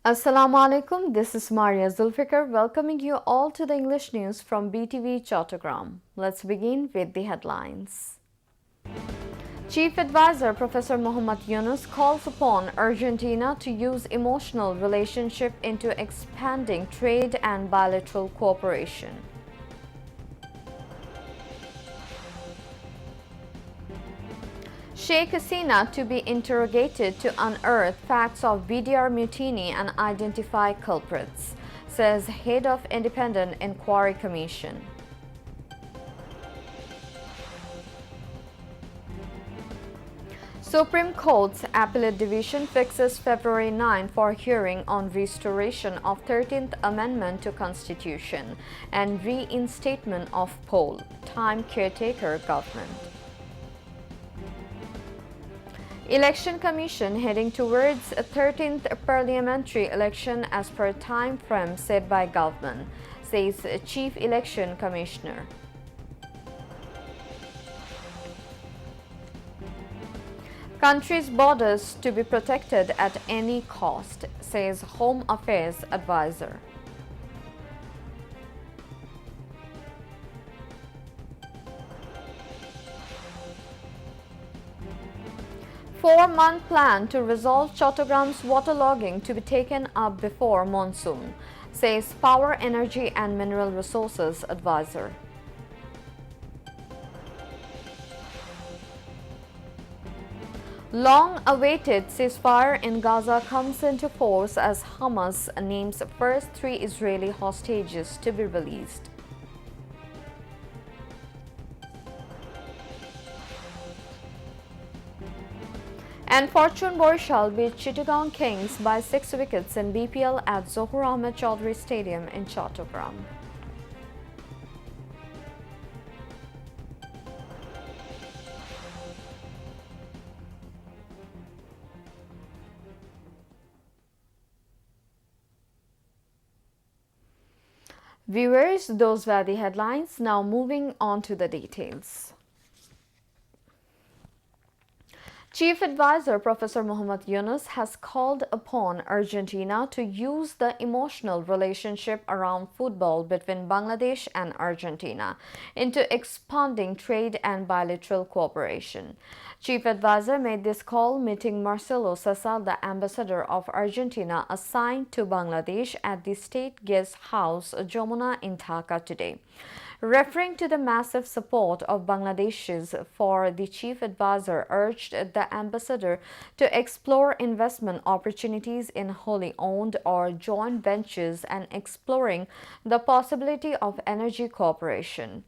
Assalamu alaikum, this is Maria Zulfikar welcoming you all to the English news from Btv Chattogram. Let's begin with the headlines. Chief Advisor Professor Muhammad Yunus calls upon Argentina to use emotional relationship into expanding trade and bilateral cooperation. Sheikh Hasina to be interrogated to unearth facts of BDR mutiny and identify culprits, says head of Independent Inquiry Commission. Supreme Court's Appellate Division fixes February 9 for hearing on restoration of 13th Amendment to Constitution and reinstatement of poll, time caretaker government. Election Commission heading towards a 13th parliamentary election as per time frame set by government, says Chief Election Commissioner. Country's borders to be protected at any cost, says Home Affairs Advisor. Four-month plan to resolve Chattogram's waterlogging to be taken up before monsoon, says Power, Energy and Mineral Resources Advisor. Long-awaited ceasefire in Gaza comes into force as Hamas names first 3 Israeli hostages to be released. And Fortune Borshal beat Chittagong Kings by 6 wickets in BPL at Zohar Ahmed Chaudhry Stadium in Chattogram. Viewers, those were the headlines. Now moving on to the details. Chief Advisor Professor Muhammad Yunus has called upon Argentina to use the emotional relationship around football between Bangladesh and Argentina into expanding trade and bilateral cooperation. Chief Advisor made this call meeting Marcelo Sosa, the ambassador of Argentina assigned to Bangladesh at the State Guest House Jamuna in Dhaka today. Referring to the massive support of Bangladeshis for the chief advisor urged the ambassador to explore investment opportunities in wholly owned or joint ventures and exploring the possibility of energy cooperation.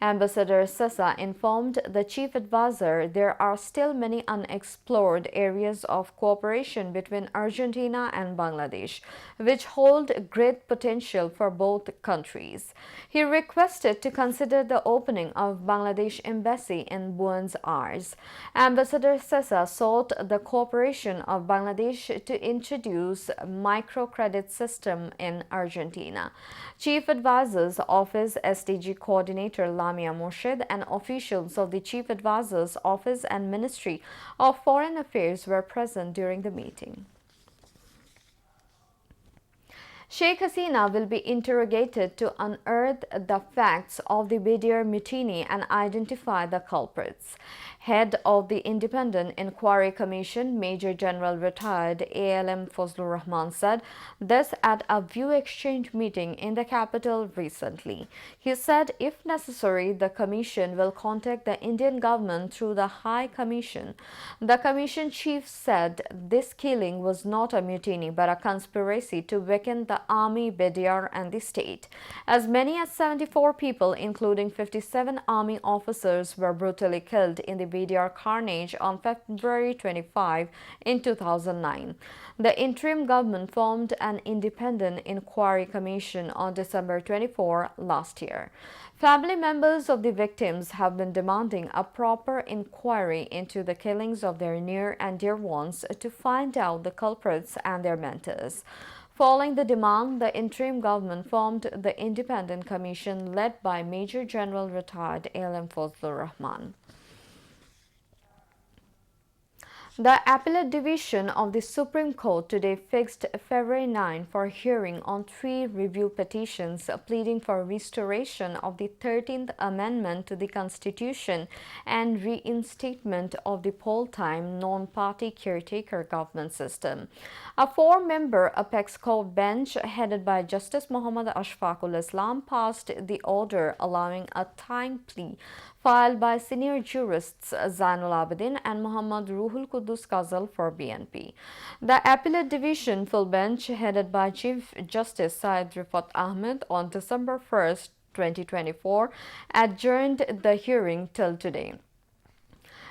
Ambassador Sosa informed the chief advisor there are still many unexplored areas of cooperation between Argentina and Bangladesh, which hold great potential for both countries. He requested to consider the opening of Bangladesh Embassy in Buenos Aires. Ambassador Sosa sought the cooperation of Bangladesh to introduce microcredit system in Argentina. Chief Advisor's Office SDG Coordinator Lamia Morshed and officials of the Chief Advisor's Office and Ministry of Foreign Affairs were present during the meeting. Sheikh Hasina will be interrogated to unearth the facts of the BDR mutiny and identify the culprits. Head of the Independent Inquiry Commission, Major General Retired ALM Fazlur Rahman said this at a view exchange meeting in the capital recently. He said if necessary, the commission will contact the Indian government through the High Commission. The commission chief said this killing was not a mutiny but a conspiracy to weaken the army, BDR and the state. As many as 74 people, including 57 army officers, were brutally killed in the BDR carnage on February 25 in 2009. The interim government formed an independent inquiry commission on December 24 last year. Family members of the victims have been demanding a proper inquiry into the killings of their near and dear ones to find out the culprits and their mentors. Following the demand, the interim government formed the independent commission led by Major General Retired ALM Fazlur Rahman. The Appellate Division of the Supreme Court today fixed February 9 for hearing on 3 review petitions pleading for restoration of the 13th Amendment to the Constitution and reinstatement of the poll-time non-party caretaker government system. A 4-member apex court bench headed by Justice Muhammad Ashfaqul Islam passed the order allowing a tying plea filed by senior jurists Zainul Abidin and Muhammad Ruhul Qudus Kazal for BNP. The Appellate Division full bench, headed by Chief Justice Syed Rifat Ahmed on December 1, 2024, adjourned the hearing till today.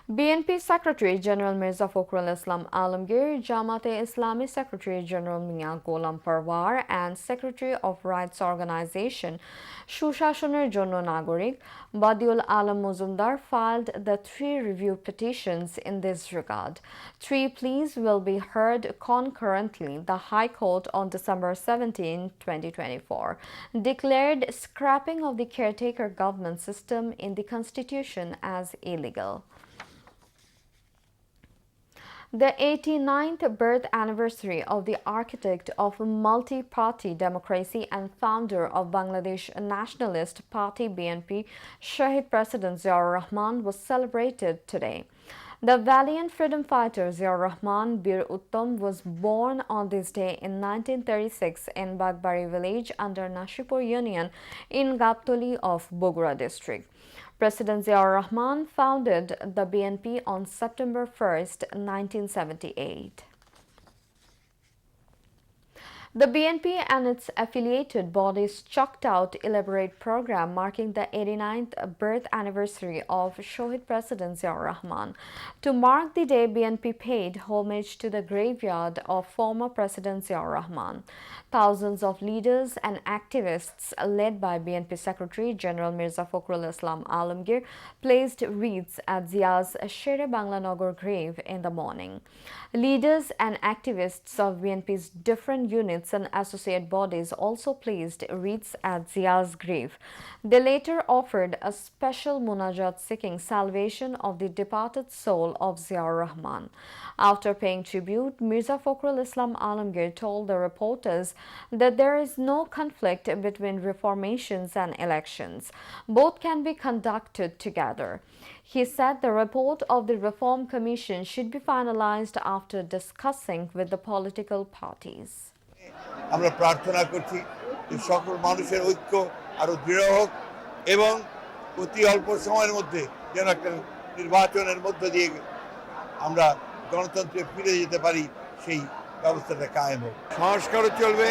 BNP Secretary General Mirza Fakhrul Islam Alamgir, Jamaat-e-Islami Secretary General Mia Gholam Parwar, and Secretary of Rights Organization Shushashoner Jonno Nagorik Badiul Alam Muzumdar filed the 3 review petitions in this regard. 3 pleas will be heard concurrently. The High Court on December 17, 2024, declared scrapping of the caretaker government system in the Constitution as illegal. The 89th birth anniversary of the architect of multi-party democracy and founder of Bangladesh Nationalist Party BNP, Shahid President Ziaur Rahman, was celebrated today. The valiant freedom fighter Ziaur Rahman Bir Uttam was born on this day in 1936 in Bagbari village under Nashipur Union in Gaptoli of Bogura district. President Ziaur Rahman founded the BNP on September 1, 1978. The BNP and its affiliated bodies chalked out elaborate program marking the 89th birth anniversary of Shohid President Ziaur Rahman. To mark the day, BNP paid homage to the graveyard of former President Ziaur Rahman. Thousands of leaders and activists led by BNP Secretary General Mirza Fakhrul Islam Alamgir placed wreaths at Zia's Shere Bangla Nagar grave in the morning. Leaders and activists of BNP's different units and associate bodies also placed wreaths at Zia's grave. They later offered a special munajat seeking salvation of the departed soul of Ziaur Rahman. After paying tribute, Mirza Fakhrul Islam Alamgir told the reporters that there is no conflict between reformations and elections. Both can be conducted together. He said the report of the Reform Commission should be finalized after discussing with the political parties. আমরা প্রার্থনা করছি যে সকল মানুষের ঐক্য আরো দৃঢ় হোক এবং অতি অল্প সময়ের মধ্যে যেন একটা নির্বাচনের মধ্য দিয়ে আমরা গণতন্ত্রে ফিরে যেতে পারি সেই ব্যবস্থাটা কায়েম হোক। সংস্কারও চলবে,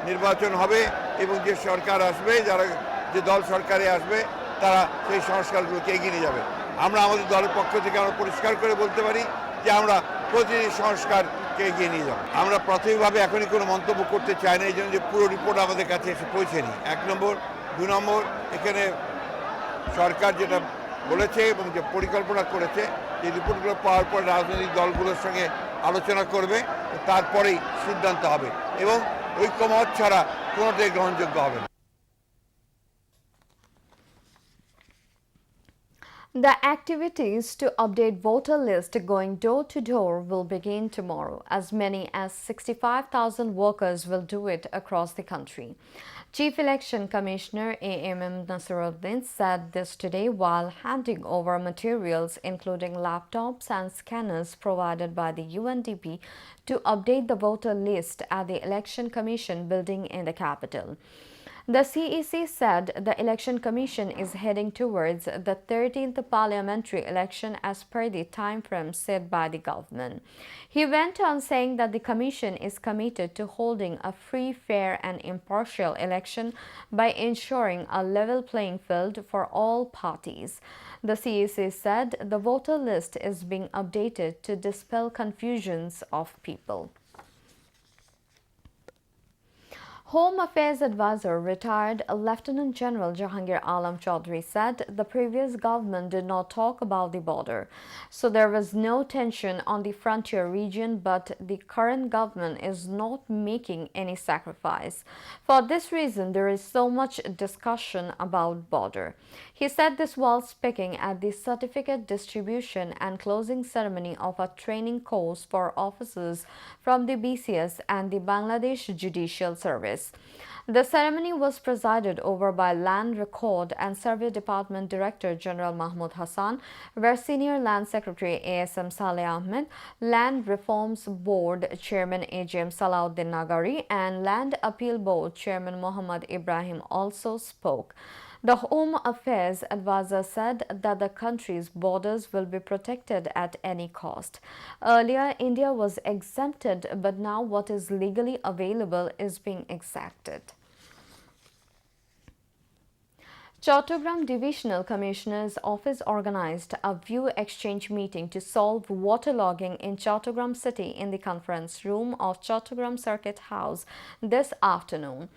নির্বাচন হবে এবং যে সরকার আসবে, যারা যে দল সরকারে আসবে তারা সেই সংস্কারগুলোকে এগিয়ে নিয়ে যাবে। আমরা আমাদের দলের পক্ষ থেকে আমরা পরিষ্কার করে বলতে পারি যে আমরা প্রতিটি সংস্কারকে এগিয়ে নিয়ে যাব। আমরা প্রাথমিকভাবে এখনই কোনো মন্তব্য করতে চাই না, এই জন্য যে পুরো রিপোর্ট আমাদের কাছে এসে পৌঁছেনি। 1 নম্বর, 2 নম্বর, এখানে সরকার যেটা বলেছে এবং যে পরিকল্পনা করেছে এই রিপোর্টগুলো পাওয়ার পর রাজনৈতিক দলগুলোর সঙ্গে আলোচনা করবে, তারপরেই সিদ্ধান্ত হবে এবং ঐক্যমত ছাড়া কোনোটাই গ্রহণযোগ্য হবে না। The activities to update voter list going door to door will begin tomorrow. As many as 65,000 workers will do it across the country. Chief Election Commissioner A.M.M. Nasiruddin said this today while handing over materials including laptops and scanners provided by the UNDP to update the voter list at the Election Commission building in the capital. The CEC said the Election Commission is heading towards the 13th parliamentary election as per the time frame set by the government. He went on saying that the Commission is committed to holding a free, fair and impartial election by ensuring a level playing field for all parties. The CEC said the voter list is being updated to dispel confusions of people. Home Affairs Advisor, retired Lieutenant General Jahangir Alam Chaudhry said the previous government did not talk about the border, so there was no tension on the frontier region, but the current government is not making any sacrifice. For this reason, there is so much discussion about border. He said this while speaking at the certificate distribution and closing ceremony of a training course for officers from the BCS and the Bangladesh Judicial Service. The ceremony was presided over by Land Record and Survey Department Director General Mahmoud Hassan, where Senior Land Secretary ASM Saleh Ahmed, Land Reforms Board Chairman AGM Salauddin Nagari, and Land Appeal Board Chairman Mohammad Ibrahim also spoke. The Home Affairs advisor said that the country's borders will be protected at any cost. Earlier, India was exempted, but now what is legally available is being exacted. Chattogram Divisional Commissioner's Office organized a view exchange meeting to solve waterlogging in Chattogram city in the conference room of Chattogram Circuit House this afternoon.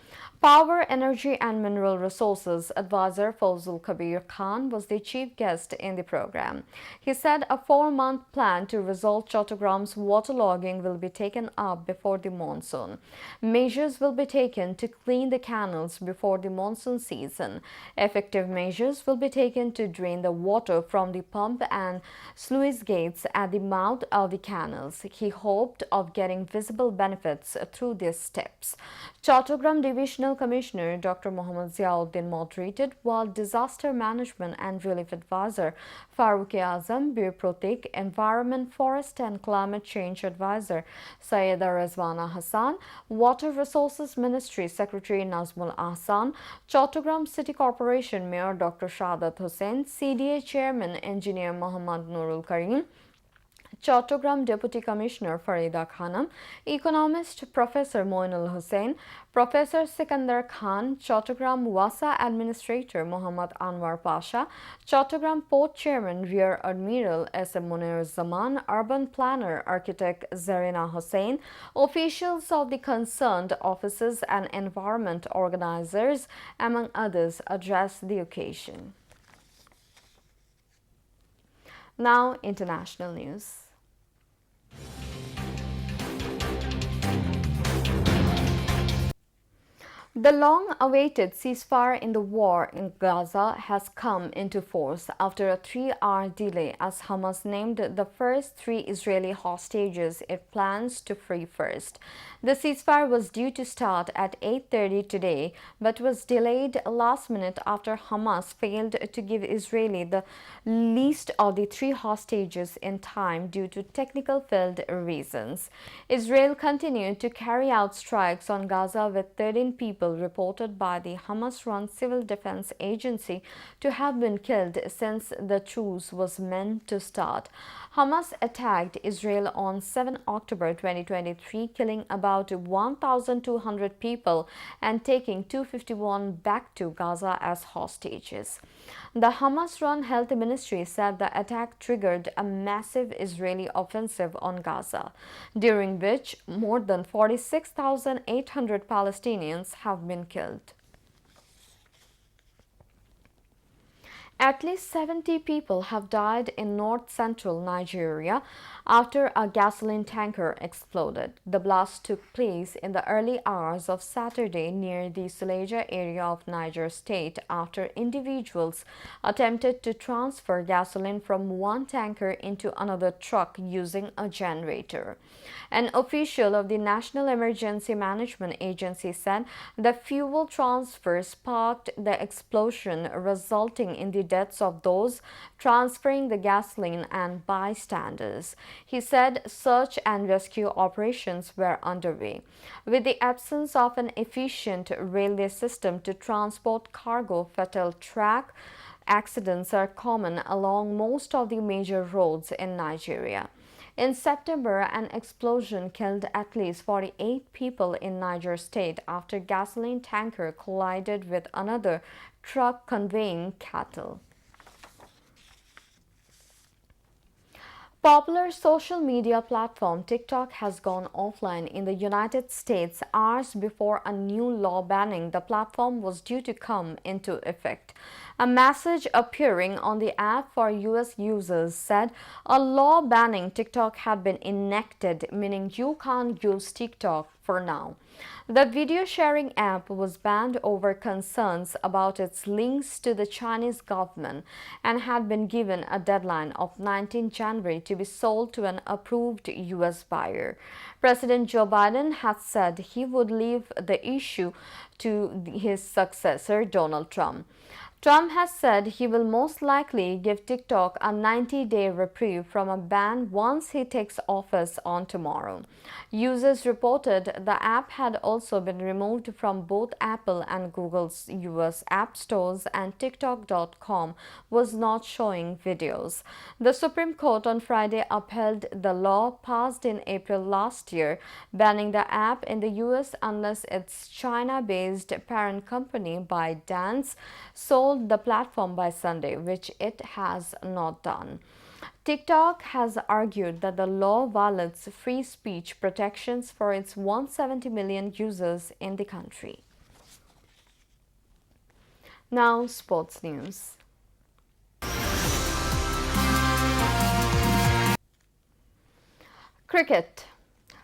Power, Energy and Mineral Resources Advisor Fazul Kabir Khan was the chief guest in the program. He said a 4-month plan to resolve Chattogram's waterlogging will be taken up before the monsoon. Measures will be taken to clean the canals before the monsoon season. Effective measures will be taken to drain the water from the pump and sluice gates at the mouth of the canals. He hoped of getting visible benefits through these steps. Chattogram Divisional Commissioner Dr. Mohammad Ziauddin moderated, while Disaster Management and Relief Advisor Farooq-e-Azam, Bureaucratic Environment, Forest and Climate Change Advisor Sayyida Razwana Hassan, Water Resources Ministry Secretary Nazmul Ahsan, Chattogram City Corporation Mayor Dr. Shadat Hussain, CDA Chairman Engineer Muhammad Nurul Karim, Chattogram Deputy Commissioner Farida Khanam, Economist Professor Moinul Hussain, Professor Sikandar Khan, Chattogram Wasa Administrator Muhammad Anwar Pasha, Chattogram Port Chairman Rear Admiral S.M. Munir Zaman, Urban Planner Architect Zarina Hussain, officials of the concerned offices and environment organizers, among others, addressed the occasion. Now, international news. The long-awaited ceasefire in the war in Gaza has come into force after a 3-hour delay as Hamas named the first 3 Israeli hostages it plans to free first. The ceasefire was due to start at 8:30 today, but was delayed last minute after Hamas failed to give Israeli the least of the 3 hostages in time due to technical field reasons. Israel continued to carry out strikes on Gaza with 13 people reported by the Hamas-run Civil Defense Agency to have been killed since the truce was meant to start. Hamas attacked Israel on 7 October 2023, killing about 1,200 people and taking 251 back to Gaza as hostages. The Hamas-run Health Ministry said the attack triggered a massive Israeli offensive on Gaza, during which more than 46,800 Palestinians have been killed. At least 70 people have died in north-central Nigeria after a gasoline tanker exploded. The blast took place in the early hours of Saturday near the Suleja area of Niger State after individuals attempted to transfer gasoline from one tanker into another truck using a generator. An official of the National Emergency Management Agency said the fuel transfer sparked the explosion, resulting in the deaths of those transferring the gasoline and bystanders. He said search and rescue operations were underway. With the absence of an efficient railway system to transport cargo, fatal track accidents are common along most of the major roads in Nigeria. In September, an explosion killed at least 48 people in Niger State after a gasoline tanker collided with another truck conveying cattle. Popular social media platform TikTok has gone offline in the United States hours before a new law banning the platform was due to come into effect. A message appearing on the app for US users said a law banning TikTok had been enacted, meaning you can't use TikTok for now. The video sharing app was banned over concerns about its links to the Chinese government and had been given a deadline of 19 January to be sold to an approved U.S. buyer. President Joe Biden had said he would leave the issue to his successor, Donald Trump. Trump has said he will most likely give TikTok a 90-day reprieve from a ban once he takes office on tomorrow. Users reported the app had also been removed from both Apple and Google's US app stores, and TikTok.com was not showing videos. The Supreme Court on Friday upheld the law passed in April last year, banning the app in the US unless its China-based parent company ByteDance sold the platform by Sunday, which it has not done. TikTok has argued that the law violates free speech protections for its 170 million users in the country. Now, sports news. Cricket.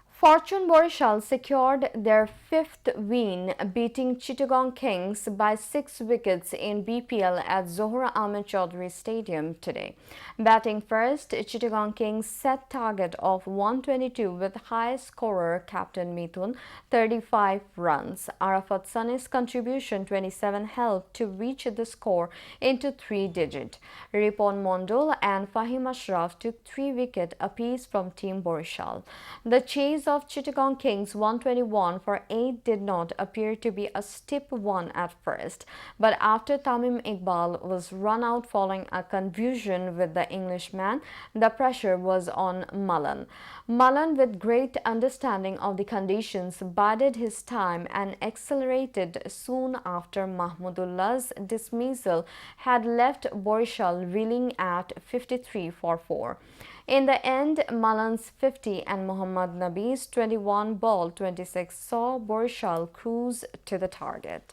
Fortune Borishal secured their fifth win, beating Chittagong Kings by 6 wickets in BPL at Zohra Ahmed Chaudhary Stadium today. Batting first, Chittagong Kings set target of 122 with high scorer Captain Mithun 35 runs. Arafat Sani's contribution 27 helped to reach the score into 3-digit. Ripon Mondol and Fahim Ashraf took 3 wickets apiece from Team Borishal. The chase of Chittagong Kings 121 for 8 did not appear to be a stiff one at first, but after Tamim Iqbal was run out following a confusion with the Englishman, the pressure was on Mullen. Mullen, with great understanding of the conditions, bided his time and accelerated soon after Mahmudullah's dismissal had left Borishal reeling at 53 for 4. In the end, Mullen's 50 and Muhammad Nabi's 21 ball 26 saw Borishal cruise to the target.